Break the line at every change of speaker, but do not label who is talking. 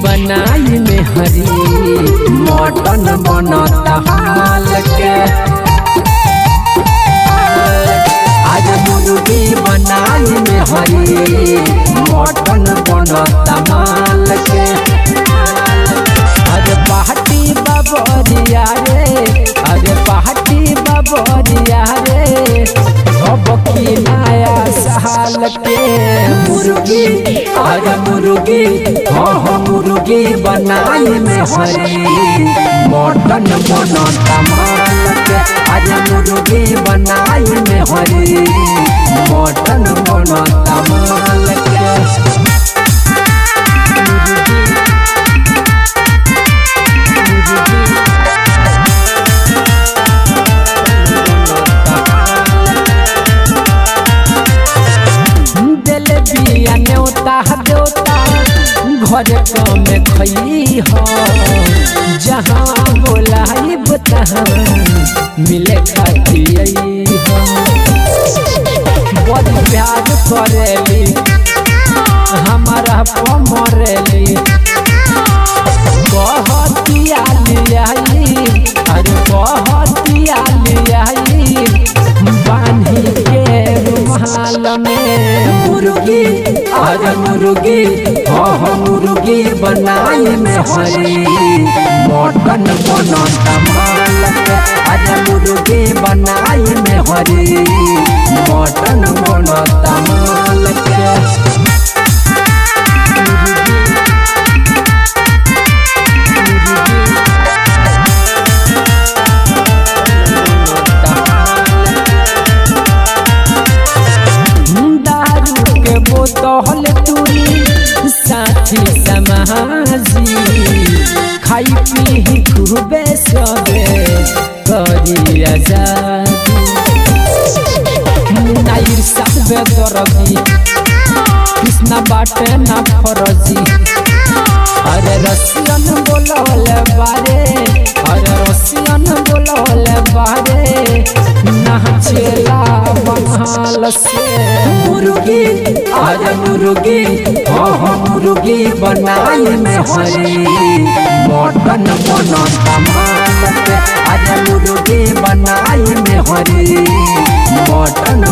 बनाई में हरी मटन बनता हाल के आज मुर्गी बनाई में हरी मटन बनता माल के अरे पार्टी बाबरिया रे अरे पार्टी बाबरिया रे अब की नया साल के मुर्गी अरे मुर्गी हाँ मुर्गी बनाई में हरी मटन बनता माल के अरे मुर्गी बनाई में हरी मटन बनता माल के न्योता देवता घर में खई हो जहाँ बोलाई तहाँ मिले खाती हो बड़ी प्यार करेली हमारा पमरेली कहतिया लियाई अरे कहतिया लियाई बांधी के रुमाल में मुर्गी अरे मुर्गी हाँ मुर्गी बनाई में हरी मटन बनता माल के अरे मुर्गी बनाई में हरी मटन बनता माल के बोतल तुरी साथी समाजी खाई पी खूबे सबे करी आजादी मुनाइर साथ बेदरदी कृष्णा बाटे ना फरजी अरे रसियन बोलले बारे अरे रसियन बोलले बारे नाचेला बंगाल से मुर्गी अरे मुर्गी हाँ मुर्गी बनाई में हरी मटन बनता माल के अरे मुर्गी बनाई में हरी मटन